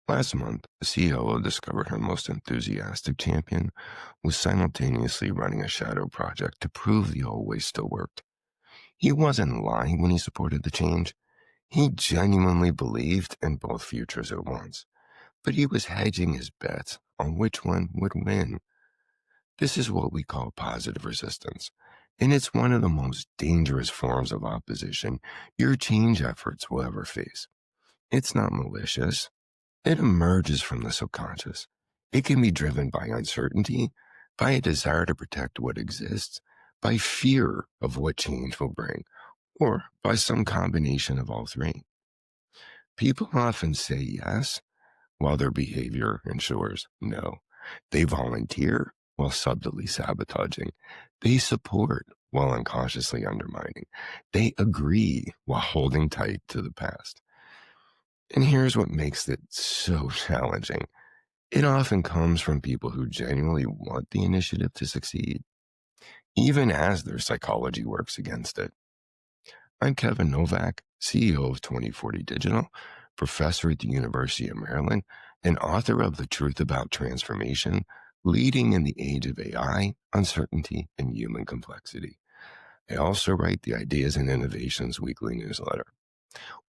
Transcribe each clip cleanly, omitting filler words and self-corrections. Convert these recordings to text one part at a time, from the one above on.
Last month, the CEO discovered her most enthusiastic champion was simultaneously running a shadow project to prove the old way still worked. He wasn't lying when he supported the change. He genuinely believed in both futures at once, but he was hedging his bets on which one would win. This is what we call positive resistance, and it's one of the most dangerous forms of opposition your change efforts will ever face. It's not malicious. It emerges from the subconscious. It can be driven by uncertainty, by a desire to protect what exists, by fear of what change will bring, or by some combination of all three. People often say yes, while their behavior ensures no. They volunteer while subtly sabotaging. They support while unconsciously undermining. They agree while holding tight to the past. And here's what makes it so challenging. It often comes from people who genuinely want the initiative to succeed, even as their psychology works against it. I'm Kevin Novak, CEO of 2040 Digital, professor at the University of Maryland, and author of The Truth About Transformation, Leading in the Age of AI, Uncertainty, and Human Complexity. I also write the Ideas and Innovations weekly newsletter.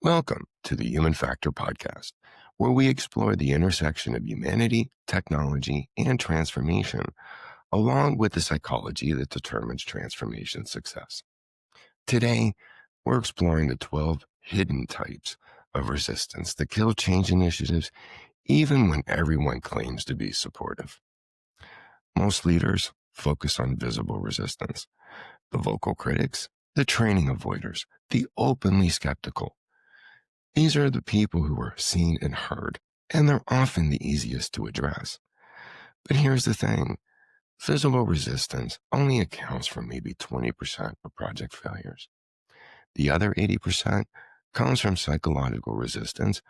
Welcome to the Human Factor Podcast, where we explore the intersection of humanity, technology, and transformation, along with the psychology that determines transformation success. Today, we're exploring the 12 hidden types of resistance that kill change initiatives even when everyone claims to be supportive. Most leaders focus on visible resistance: the vocal critics, the training avoiders, the openly skeptical. These are the people who are seen and heard, and they're often the easiest to address. But here's the thing: visible resistance only accounts for maybe 20% of project failures. The other 80% comes from psychological resistance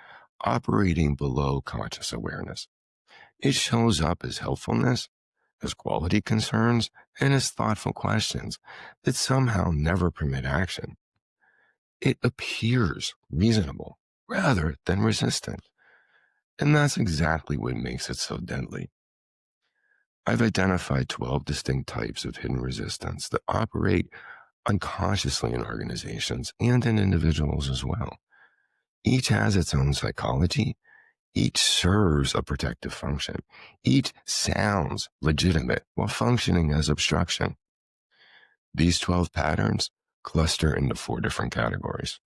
operating below conscious awareness. It shows up as helpfulness, as quality concerns, and as thoughtful questions that somehow never permit action. It appears reasonable rather than resistant. And that's exactly what makes it so deadly. I've identified 12 distinct types of hidden resistance that operate unconsciously in organizations and in individuals as well. Each has its own psychology. Each serves a protective function. Each sounds legitimate while functioning as obstruction. These 12 patterns cluster into 4 different categories.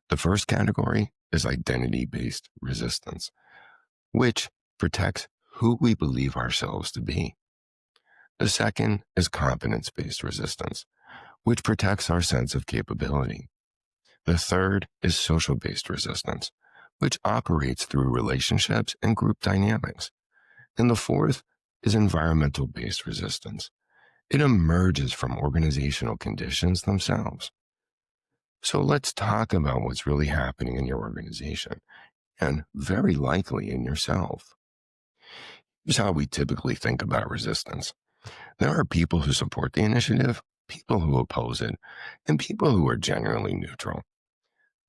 The first category is identity-based resistance, which protects who we believe ourselves to be. The second is competence-based resistance, which protects our sense of capability. The third is social-based resistance, which operates through relationships and group dynamics. And the fourth is environmental-based resistance. It emerges from organizational conditions themselves. So let's talk about what's really happening in your organization, and very likely in yourself. Here's how we typically think about resistance. There are people who support the initiative, people who oppose it, and people who are generally neutral.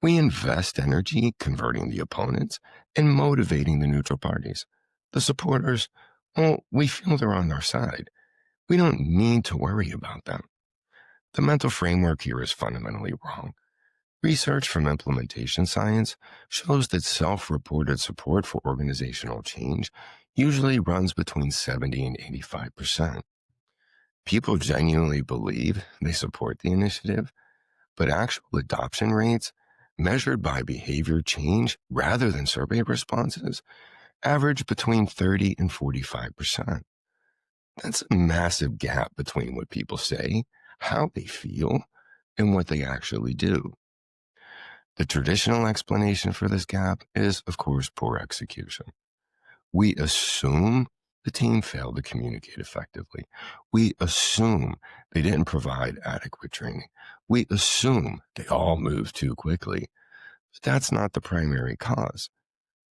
We invest energy converting the opponents and motivating the neutral parties. The supporters, well, we feel they're on our side. We don't need to worry about them. The mental framework here is fundamentally wrong. Research from implementation science shows that self-reported support for organizational change usually runs between 70 and 85%. People genuinely believe they support the initiative, but actual adoption rates, measured by behavior change rather than survey responses, average between 30 and 45%. That's a massive gap between what people say, how they feel, and what they actually do. The traditional explanation for this gap is, of course, poor execution. We assume the team failed to communicate effectively. We assume they didn't provide adequate training. We assume they all moved too quickly. But that's not the primary cause.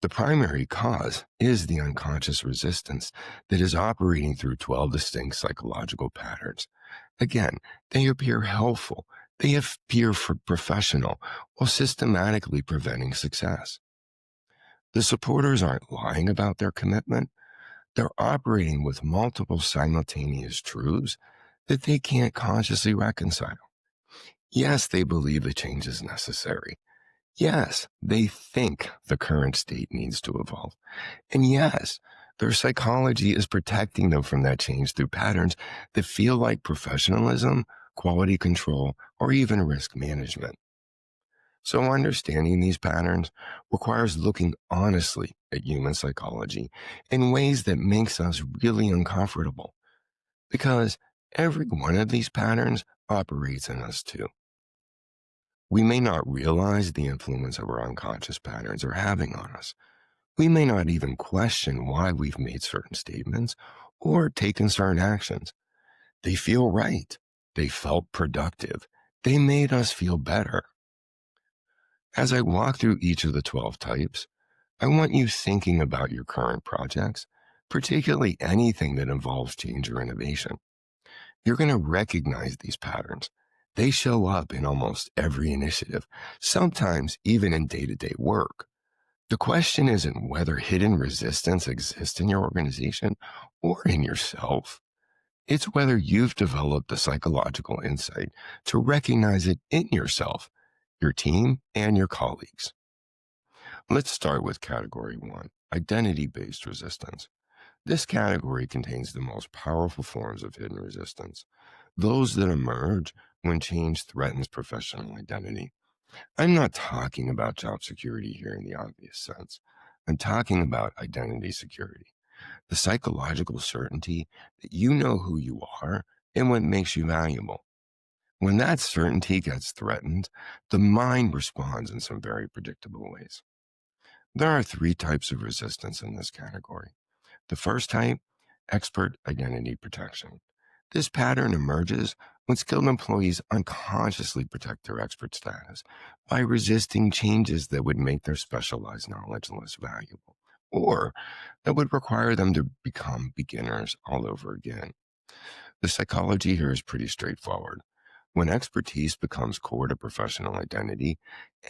The primary cause is the unconscious resistance that is operating through 12 distinct psychological patterns. Again, they appear helpful. They appear professional while systematically preventing success. The supporters aren't lying about their commitment. They're operating with multiple simultaneous truths that they can't consciously reconcile. Yes, they believe the change is necessary. Yes, they think the current state needs to evolve. And yes, their psychology is protecting them from that change through patterns that feel like professionalism, quality control, or even risk management. So understanding these patterns requires looking honestly at human psychology in ways that makes us really uncomfortable, because every one of these patterns operates in us too. We may not realize the influence of our unconscious patterns are having on us. We may not even question why we've made certain statements or taken certain actions. They feel right. They felt productive. They made us feel better. As I walk through each of the 12 types, I want you thinking about your current projects, particularly anything that involves change or innovation. You're going to recognize these patterns. They show up in almost every initiative, sometimes even in day-to-day work. The question isn't whether hidden resistance exists in your organization or in yourself. It's whether you've developed the psychological insight to recognize it in yourself, your team, and your colleagues. Let's start with category 1, identity-based resistance. This category contains the most powerful forms of hidden resistance, those that emerge when change threatens professional identity. I'm not talking about job security here in the obvious sense. I'm talking about identity security, the psychological certainty that you know who you are and what makes you valuable. When that certainty gets threatened, the mind responds in some very predictable ways. There are 3 types of resistance in this category. The first type, expert identity protection. This pattern emerges when skilled employees unconsciously protect their expert status by resisting changes that would make their specialized knowledge less valuable, or that would require them to become beginners all over again. The psychology here is pretty straightforward. When expertise becomes core to professional identity,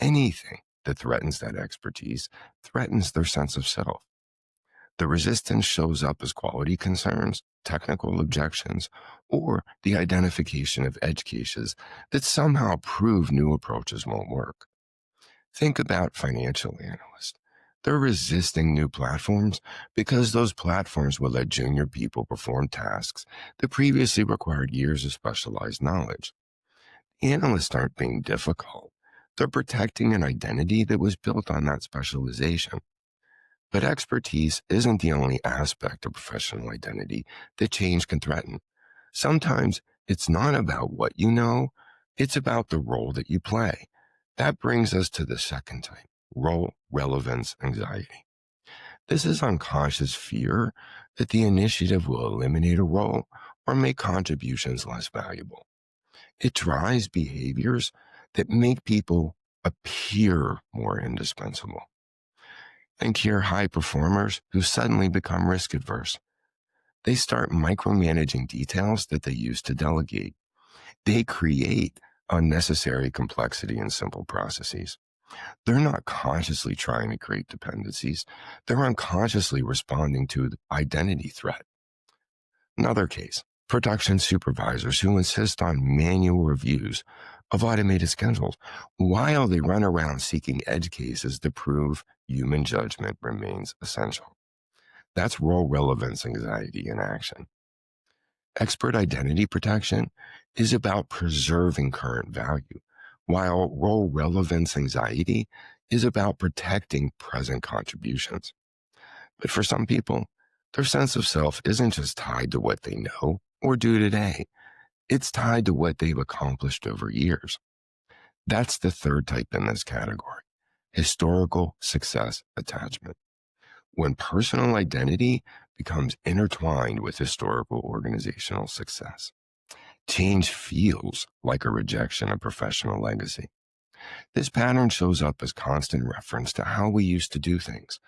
anything that threatens that expertise threatens their sense of self. The resistance shows up as quality concerns, technical objections, or the identification of edge cases that somehow prove new approaches won't work. Think about financial analysts. They're resisting new platforms because those platforms will let junior people perform tasks that previously required years of specialized knowledge. Analysts aren't being difficult. They're protecting an identity that was built on that specialization. But expertise isn't the only aspect of professional identity that change can threaten. Sometimes it's not about what you know, it's about the role that you play. That brings us to the second type, role relevance anxiety. This is unconscious fear that the initiative will eliminate a role or make contributions less valuable. It drives behaviors that make people appear more indispensable. Think here high performers who suddenly become risk adverse. They start micromanaging details that they used to delegate. They create unnecessary complexity in simple processes. They're not consciously trying to create dependencies. They're unconsciously responding to the identity threat. Another case, production supervisors who insist on manual reviews of automated schedules while they run around seeking edge cases to prove human judgment remains essential. That's role relevance anxiety in action. Expert identity protection is about preserving current value, while role relevance anxiety is about protecting present contributions. But for some people, their sense of self isn't just tied to what they know or do today. It's tied to what they've accomplished over years. That's the third type in this category, historical success attachment. When personal identity becomes intertwined with historical organizational success, change feels like a rejection of professional legacy. This pattern shows up as constant reference to how we used to do things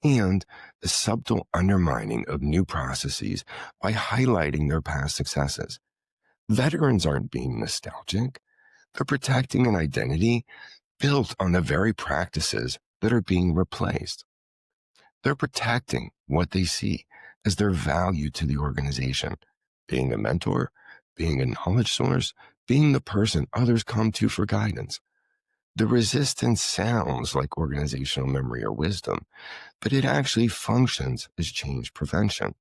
and the subtle undermining of new processes by highlighting their past successes. Veterans aren't being nostalgic. They're protecting an identity built on the very practices that are being replaced. They're protecting what they see as their value to the organization, being a mentor, being a knowledge source, being the person others come to for guidance. The resistance sounds like organizational memory or wisdom, but it actually functions as change prevention.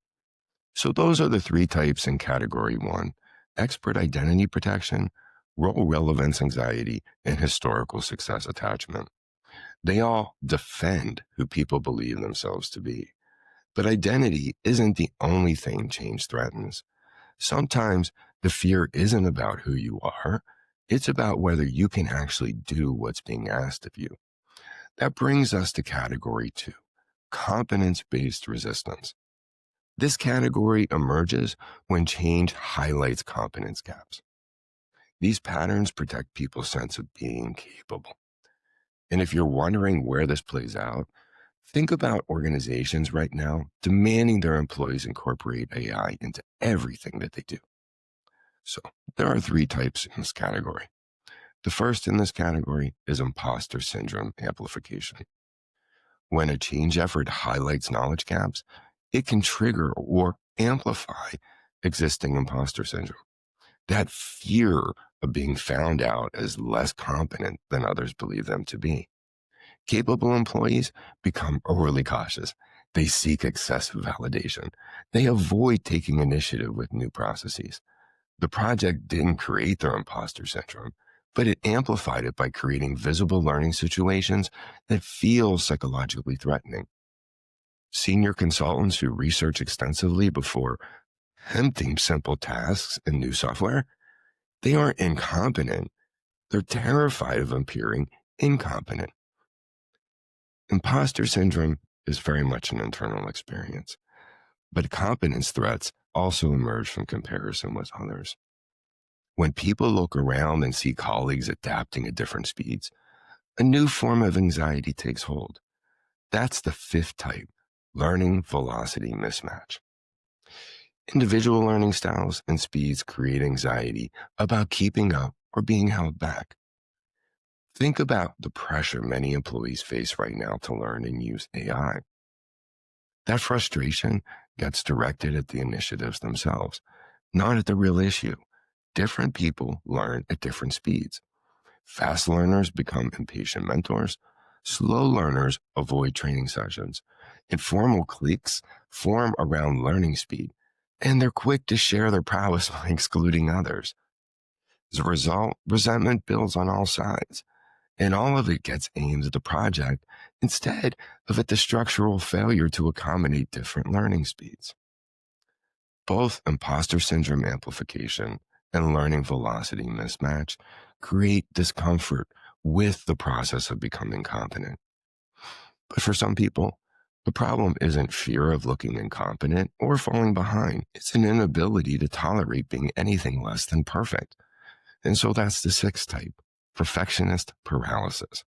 So those are the three types in category one: expert identity protection, role relevance anxiety, and historical success attachment. They all defend who people believe themselves to be. But identity isn't the only thing change threatens. Sometimes the fear isn't about who you are. It's about whether you can actually do what's being asked of you. That brings us to category two: competence-based resistance. This category emerges when change highlights competence gaps. These patterns protect people's sense of being capable. And if you're wondering where this plays out, think about organizations right now demanding their employees incorporate AI into everything that they do. So there are three types in this category. The first in this category is imposter syndrome amplification. When a change effort highlights knowledge gaps, it can trigger or amplify existing imposter syndrome. That fear of being found out as less competent than others believe them to be. Capable employees become overly cautious. They seek excessive validation. They avoid taking initiative with new processes. The project didn't create their imposter syndrome, but it amplified it by creating visible learning situations that feel psychologically threatening. Senior consultants who research extensively before attempting simple tasks in new software, they aren't incompetent. They're terrified of appearing incompetent. Imposter syndrome is very much an internal experience, but competence threats also emerge from comparison with others. When people look around and see colleagues adapting at different speeds, a new form of anxiety takes hold. That's the fifth type: learning velocity mismatch. Individual learning styles and speeds create anxiety about keeping up or being held back. Think about the pressure many employees face right now to learn and use AI. That frustration gets directed at the initiatives themselves, not at the real issue. Different people learn at different speeds. Fast learners become impatient mentors. Slow learners avoid training sessions. Informal cliques form around learning speed, and they're quick to share their prowess by excluding others. As a result, resentment builds on all sides, and all of it gets aimed at the project instead of at the structural failure to accommodate different learning speeds. Both imposter syndrome amplification and learning velocity mismatch create discomfort with the process of becoming competent. But for some people, the problem isn't fear of looking incompetent or falling behind. It's an inability to tolerate being anything less than perfect. And so that's the sixth type: perfectionist paralysis.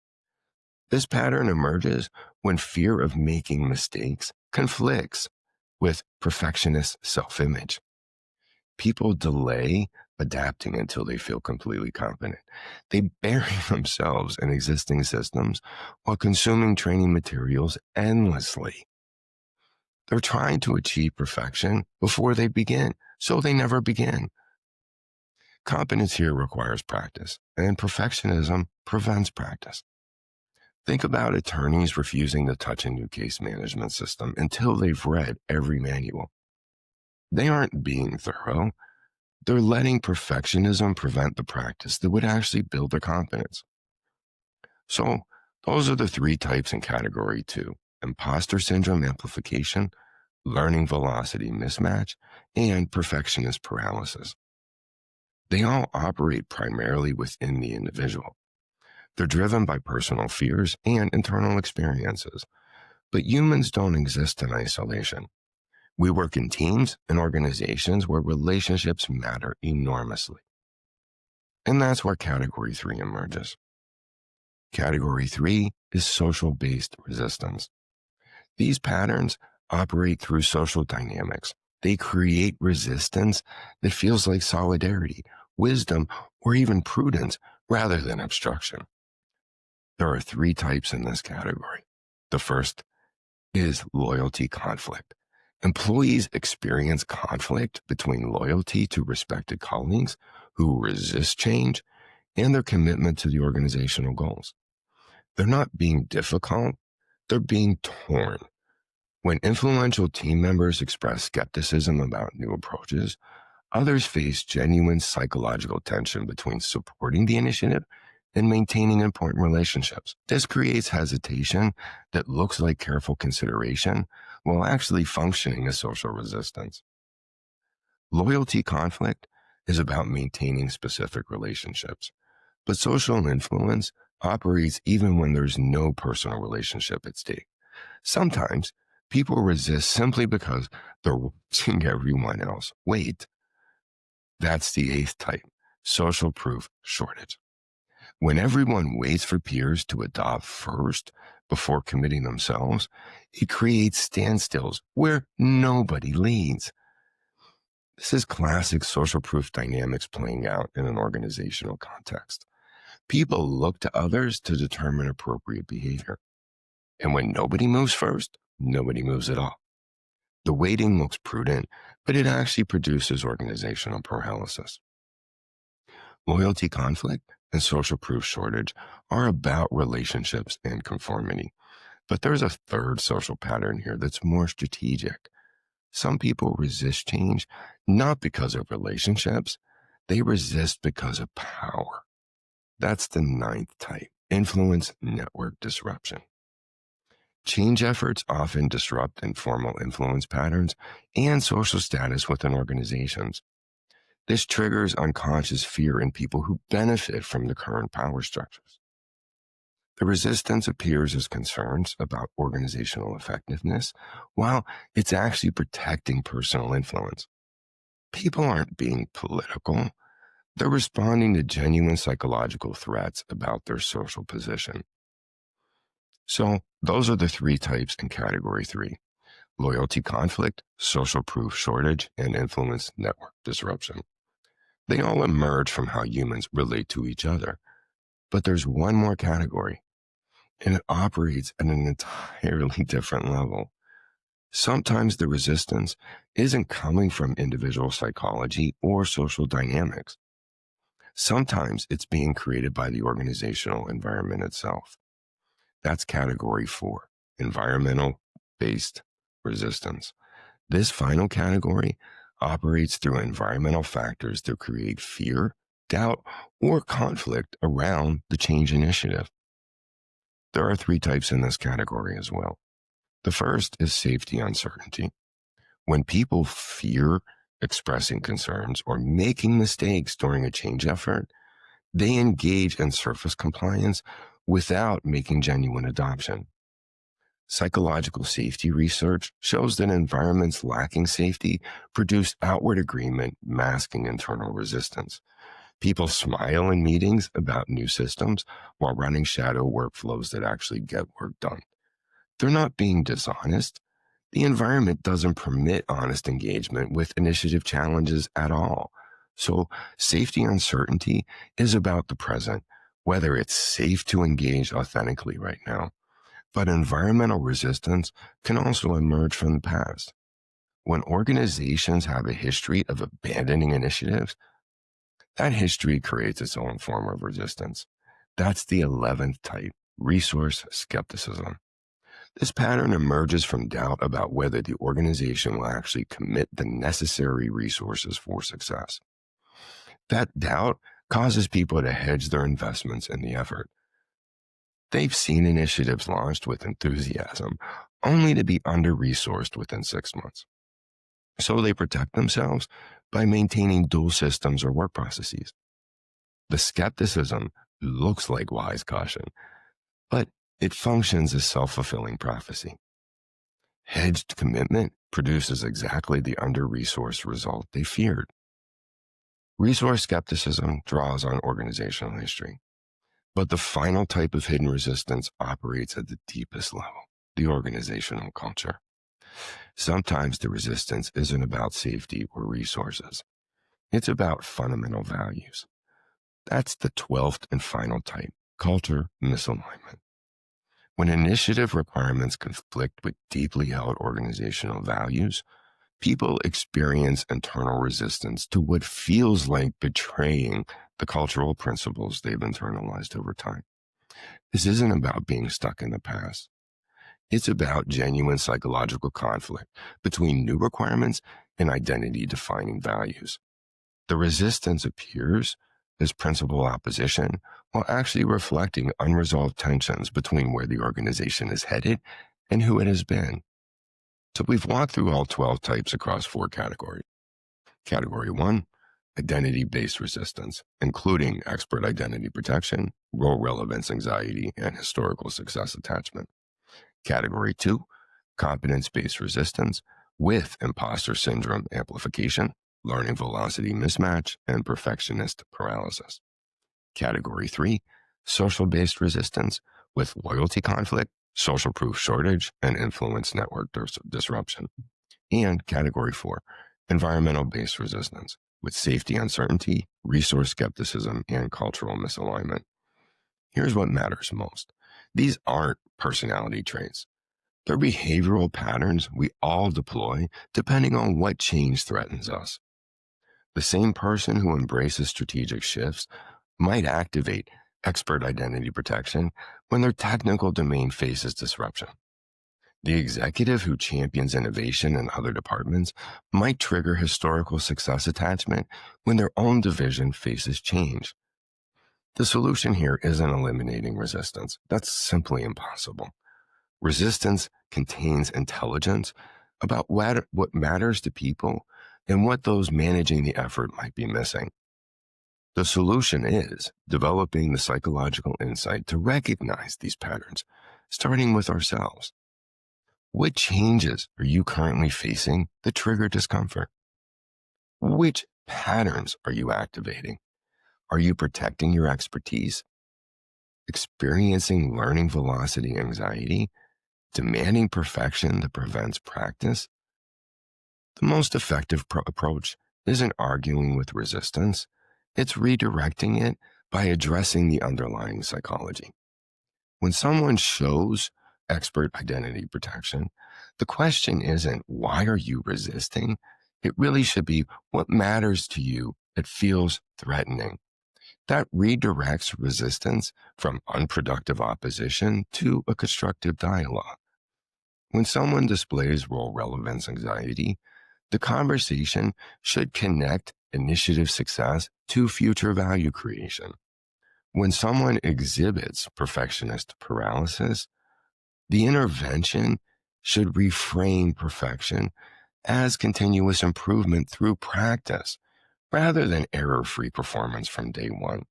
This pattern emerges when fear of making mistakes conflicts with perfectionist self-image. People delay adapting until they feel completely competent. They bury themselves in existing systems while consuming training materials endlessly. They're trying to achieve perfection before they begin, so they never begin. Competence here requires practice, and perfectionism prevents practice. Think about attorneys refusing to touch a new case management system until they've read every manual. They aren't being thorough. They're letting perfectionism prevent the practice that would actually build their confidence. So those are the three types in category two: imposter syndrome amplification, learning velocity mismatch, and perfectionist paralysis. They all operate primarily within the individual. They're driven by personal fears and internal experiences. But humans don't exist in isolation. We work in teams and organizations where relationships matter enormously. And that's where category three emerges. Category three is social-based resistance. These patterns operate through social dynamics. They create resistance that feels like solidarity, wisdom, or even prudence rather than obstruction. There are three types in this category. The first is loyalty conflict. Employees experience conflict between loyalty to respected colleagues who resist change and their commitment to the organizational goals. They're not being difficult, they're being torn. When influential team members express skepticism about new approaches, others face genuine psychological tension between supporting the initiative and maintaining important relationships. This creates hesitation that looks like careful consideration while actually functioning as social resistance. Loyalty conflict is about maintaining specific relationships, but social influence operates even when there's no personal relationship at stake. Sometimes people resist simply because they're watching everyone else wait. That's the eighth type, social proof shortage. When everyone waits for peers to adopt first before committing themselves, it creates standstills where nobody leads. This is classic social proof dynamics playing out in an organizational context. People look to others to determine appropriate behavior. And when nobody moves first, nobody moves at all. The waiting looks prudent, but it actually produces organizational paralysis. Loyalty conflict and social proof shortage are about relationships and conformity. But there's a third social pattern here that's more strategic. Some people resist change not because of relationships, they resist because of power. That's the ninth type, influence network disruption. Change efforts often disrupt informal influence patterns and social status within organizations. This triggers unconscious fear in people who benefit from the current power structures. The resistance appears as concerns about organizational effectiveness, while it's actually protecting personal influence. People aren't being political. They're responding to genuine psychological threats about their social position. So those are the three types in category 3: loyalty conflict, social proof shortage, and influence network disruption. They all emerge from how humans relate to each other. But there's one more category, and it operates at an entirely different level. Sometimes the resistance isn't coming from individual psychology or social dynamics. Sometimes it's being created by the organizational environment itself. That's category 4, environmental-based resistance. This final category operates through environmental factors that create fear, doubt, or conflict around the change initiative. There are 3 types in this category as well. The first is safety uncertainty. When people fear expressing concerns or making mistakes during a change effort, they engage in surface compliance without making genuine adoption. Psychological safety research shows that environments lacking safety produce outward agreement, masking internal resistance. People smile in meetings about new systems while running shadow workflows that actually get work done. They're not being dishonest. The environment doesn't permit honest engagement with initiative challenges at all. So safety uncertainty is about the present, whether it's safe to engage authentically right now. But environmental resistance can also emerge from the past. When organizations have a history of abandoning initiatives, that history creates its own form of resistance. That's the 11th type, resource skepticism. This pattern emerges from doubt about whether the organization will actually commit the necessary resources for success. That doubt causes people to hedge their investments in the effort. They've seen initiatives launched with enthusiasm, only to be under-resourced within 6 months. So they protect themselves by maintaining dual systems or work processes. The skepticism looks like wise caution, but it functions as self-fulfilling prophecy. Hedged commitment produces exactly the under-resourced result they feared. Resource skepticism draws on organizational history, but the final type of hidden resistance operates at the deepest level, the organizational culture. Sometimes the resistance isn't about safety or resources. It's about fundamental values. That's the 12th and final type, culture misalignment. When initiative requirements conflict with deeply held organizational values, people experience internal resistance to what feels like betraying the cultural principles they've internalized over time. This isn't about being stuck in the past. It's about genuine psychological conflict between new requirements and identity-defining values. The resistance appears as principal opposition while actually reflecting unresolved tensions between where the organization is headed and who it has been. So we've walked through all 12 types across 4 categories. Category 1, identity-based resistance, including expert identity protection, role relevance anxiety, and historical success attachment. Category 2, competence-based resistance with imposter syndrome amplification, learning velocity mismatch, and perfectionist paralysis. Category 3, social-based resistance with loyalty conflict, social proof shortage, and influence network disruption. And Category 4, environmental-based resistance with safety uncertainty, resource skepticism, and cultural misalignment. Here's what matters most. These aren't personality traits. They're behavioral patterns we all deploy depending on what change threatens us. The same person who embraces strategic shifts might activate expert identity protection when their technical domain faces disruption. The executive who champions innovation in other departments might trigger historical success attachment when their own division faces change. The solution here isn't eliminating resistance. That's simply impossible. Resistance contains intelligence about what matters to people and what those managing the effort might be missing. The solution is developing the psychological insight to recognize these patterns, starting with ourselves. What changes are you currently facing that trigger discomfort? Which patterns are you activating? Are you protecting your expertise? Experiencing learning velocity anxiety? Demanding perfection that prevents practice? The most effective approach isn't arguing with resistance. It's redirecting it by addressing the underlying psychology. When someone shows expert identity protection, the question isn't, why are you resisting? It really should be, what matters to you that feels threatening? That redirects resistance from unproductive opposition to a constructive dialogue. When someone displays role relevance anxiety, the conversation should connect initiative success to future value creation. When someone exhibits perfectionist paralysis, the intervention should reframe perfection as continuous improvement through practice, rather than error-free performance from day one.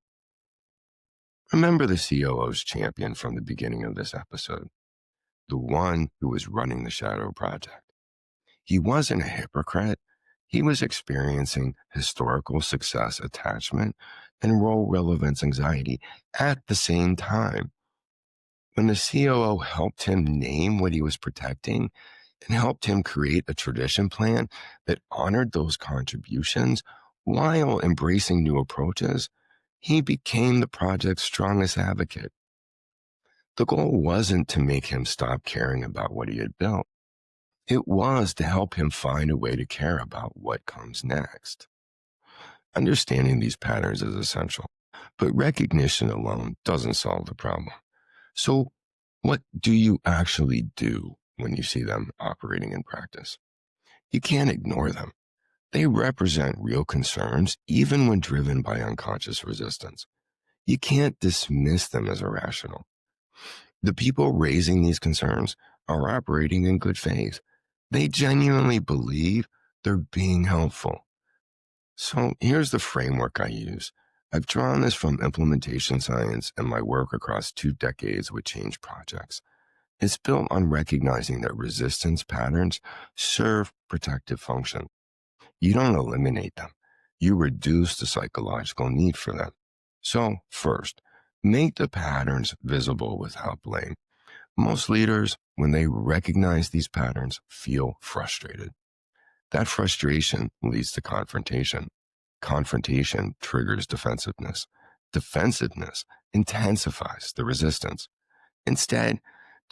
Remember the COO's champion from the beginning of this episode, the one who was running the shadow project. He wasn't a hypocrite. He was experiencing historical success attachment and role relevance anxiety at the same time. When the COO helped him name what he was protecting and helped him create a tradition plan that honored those contributions while embracing new approaches, he became the project's strongest advocate. The goal wasn't to make him stop caring about what he had built. It was to help him find a way to care about what comes next. Understanding these patterns is essential, but recognition alone doesn't solve the problem. So, what do you actually do when you see them operating in practice? You can't ignore them. They represent real concerns, even when driven by unconscious resistance. You can't dismiss them as irrational. The people raising these concerns are operating in good faith. They genuinely believe they're being helpful. So here's the framework I use. I've drawn this from implementation science and my work across 2 decades with change projects. It's built on recognizing that resistance patterns serve protective function. You don't eliminate them. You reduce the psychological need for them. So first, make the patterns visible without blame. Most leaders, when they recognize these patterns, feel frustrated. That frustration leads to confrontation. Confrontation triggers defensiveness. Defensiveness intensifies the resistance. Instead,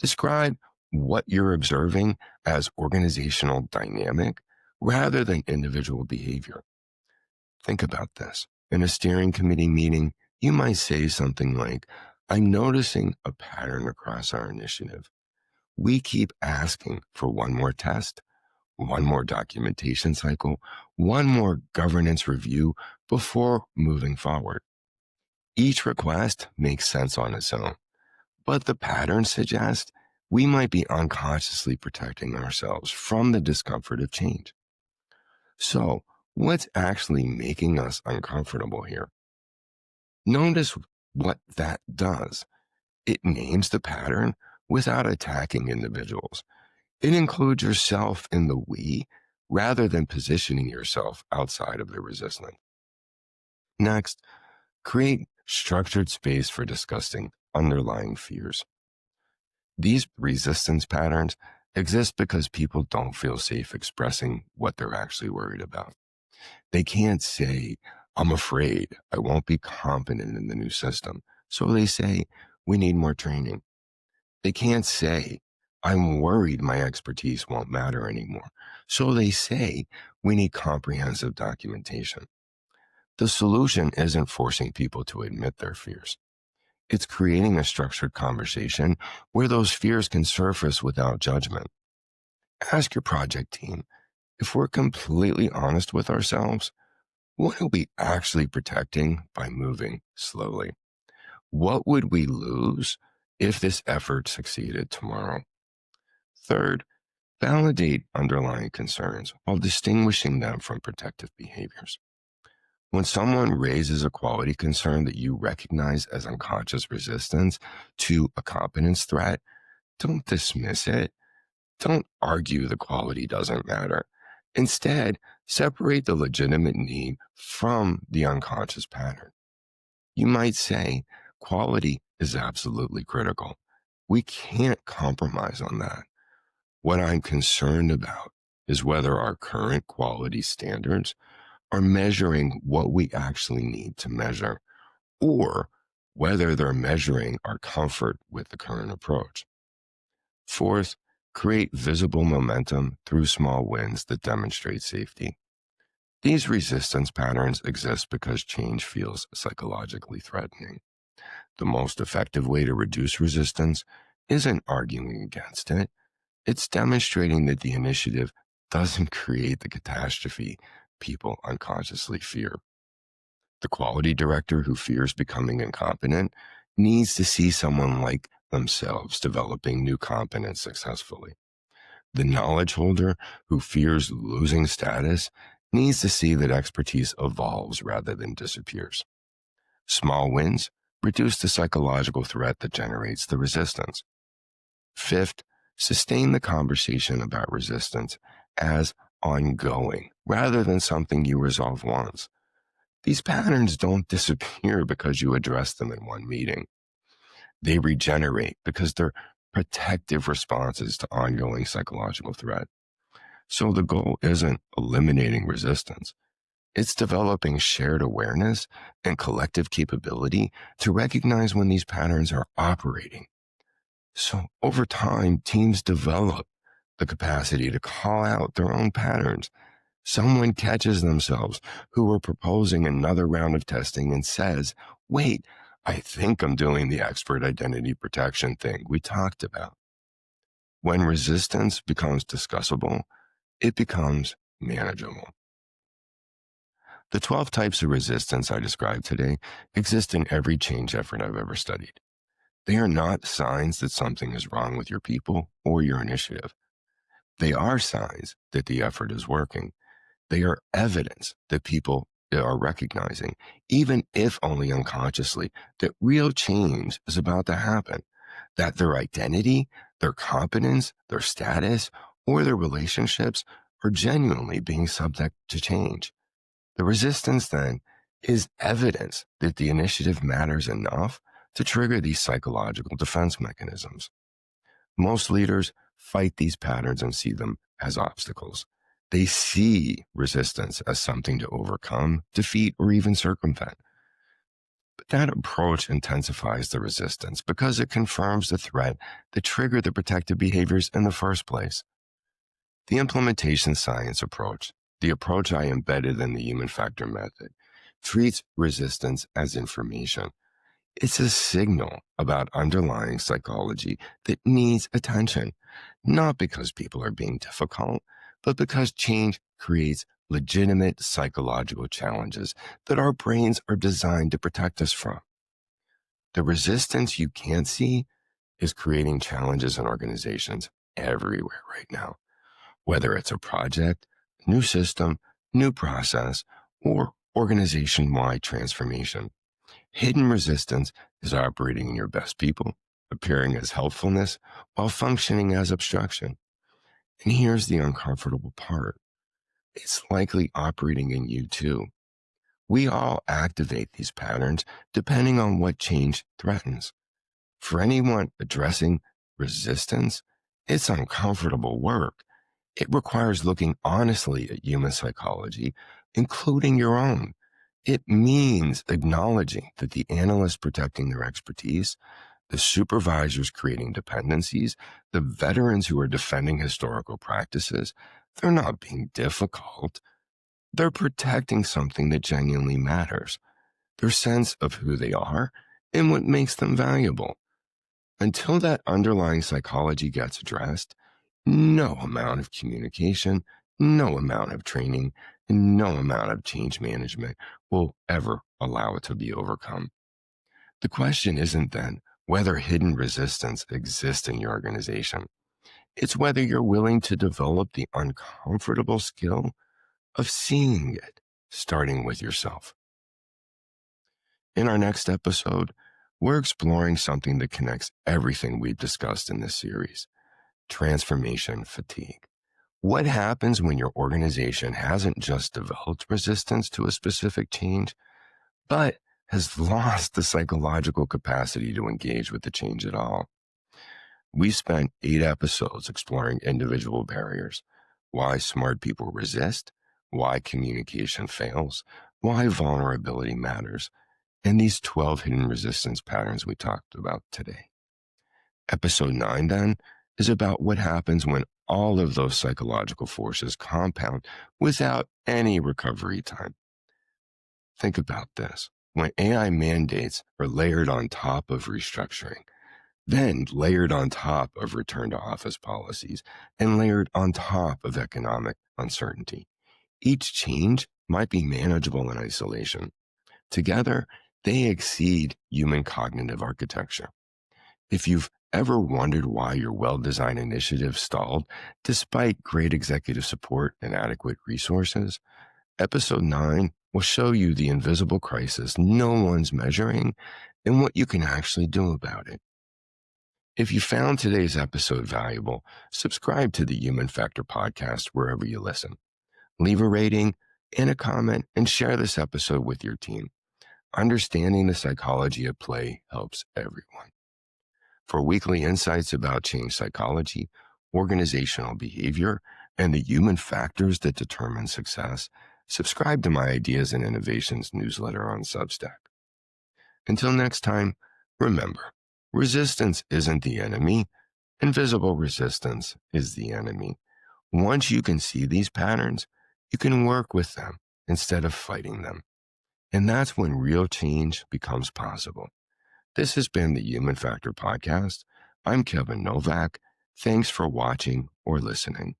Describe what you're observing as organizational dynamic rather than individual behavior. Think about this. In a steering committee meeting, you might say something like, I'm noticing a pattern across our initiative. We keep asking for one more test, one more documentation cycle, one more governance review before moving forward. Each request makes sense on its own, but the pattern suggests we might be unconsciously protecting ourselves from the discomfort of change. So, what's actually making us uncomfortable here? Notice what that does. It names the pattern without attacking individuals. It includes yourself in the we rather than positioning yourself outside of the resistance. Next, create structured space for discussing underlying fears. These resistance patterns exist because people don't feel safe expressing what they're actually worried about. They can't say, I'm afraid I won't be competent in the new system. So they say, we need more training. They can't say, I'm worried my expertise won't matter anymore. So they say, we need comprehensive documentation. The solution isn't forcing people to admit their fears. It's creating a structured conversation where those fears can surface without judgment. Ask your project team, if we're completely honest with ourselves, what are we actually protecting by moving slowly? What would we lose if this effort succeeded tomorrow? Third, validate underlying concerns while distinguishing them from protective behaviors. When someone raises a quality concern that you recognize as unconscious resistance to a competence threat, don't dismiss it. Don't argue the quality doesn't matter. Instead, separate the legitimate need from the unconscious pattern. You might say, quality is absolutely critical. We can't compromise on that. What I'm concerned about is whether our current quality standards are measuring what we actually need to measure, or whether they're measuring our comfort with the current approach. Fourth, create visible momentum through small wins that demonstrate safety. These resistance patterns exist because change feels psychologically threatening. The most effective way to reduce resistance isn't arguing against it. It's demonstrating that the initiative doesn't create the catastrophe people unconsciously fear. The quality director who fears becoming incompetent needs to see someone like themselves developing new competence successfully. The knowledge holder who fears losing status needs to see that expertise evolves rather than disappears. Small wins reduce the psychological threat that generates the resistance. Fifth, sustain the conversation about resistance as ongoing rather than something you resolve once. These patterns don't disappear because you address them in one meeting. They regenerate because they're protective responses to ongoing psychological threat. So the goal isn't eliminating resistance. It's developing shared awareness and collective capability to recognize when these patterns are operating. So over time, teams develop the capacity to call out their own patterns. Someone catches themselves who are proposing another round of testing and says, wait, I think I'm doing the expert identity protection thing we talked about. When resistance becomes discussable, it becomes manageable. The 12 types of resistance I described today exist in every change effort I've ever studied. They are not signs that something is wrong with your people or your initiative. They are signs that the effort is working. They are evidence that people are recognizing, even if only unconsciously, that real change is about to happen, that their identity, their competence, their status, or their relationships are genuinely being subject to change. The resistance, then, is evidence that the initiative matters enough to trigger these psychological defense mechanisms. Most leaders fight these patterns and see them as obstacles. They see resistance as something to overcome, defeat, or even circumvent. But that approach intensifies the resistance because it confirms the threat that triggered the protective behaviors in the first place. The implementation science approach, the approach I embedded in the human factor method, treats resistance as information. It's a signal about underlying psychology that needs attention, not because people are being difficult, but because change creates legitimate psychological challenges that our brains are designed to protect us from. The resistance you can't see is creating challenges in organizations everywhere right now, whether it's a project, new system, new process, or organization-wide transformation. Hidden resistance is operating in your best people, appearing as helpfulness while functioning as obstruction. And here's the uncomfortable part. It's likely operating in you too. We all activate these patterns depending on what change threatens. For anyone addressing resistance, it's uncomfortable work. It requires looking honestly at human psychology, including your own. It means acknowledging that the analysts protecting their expertise, the supervisors creating dependencies, the veterans who are defending historical practices, they're not being difficult. They're protecting something that genuinely matters, their sense of who they are and what makes them valuable. Until that underlying psychology gets addressed, no amount of communication, no amount of training, and no amount of change management will ever allow it to be overcome. The question isn't then whether hidden resistance exists in your organization. It's whether you're willing to develop the uncomfortable skill of seeing it, starting with yourself. In our next episode, we're exploring something that connects everything we've discussed in this series: transformation fatigue. What happens when your organization hasn't just developed resistance to a specific change, but has lost the psychological capacity to engage with the change at all? We spent 8 episodes exploring individual barriers, why smart people resist, why communication fails, why vulnerability matters, and these 12 hidden resistance patterns we talked about today. Episode 9, then, is about what happens when all of those psychological forces compound without any recovery time. Think about this. When AI mandates are layered on top of restructuring, then layered on top of return to office policies, and layered on top of economic uncertainty, each change might be manageable in isolation. Together, they exceed human cognitive architecture. If you've ever wondered why your well-designed initiative stalled despite great executive support and adequate resources, episode 9 will show you the invisible crisis no one's measuring and what you can actually do about it. If you found today's episode valuable, subscribe to the Human Factor podcast wherever you listen. Leave a rating and a comment and share this episode with your team. Understanding the psychology at play helps everyone. For weekly insights about change psychology, organizational behavior, and the human factors that determine success, subscribe to my Ideas and Innovations newsletter on Substack. Until next time, remember, resistance isn't the enemy. Invisible resistance is the enemy. Once you can see these patterns, you can work with them instead of fighting them. And that's when real change becomes possible. This has been the Human Factor Podcast. I'm Kevin Novak. Thanks for watching or listening.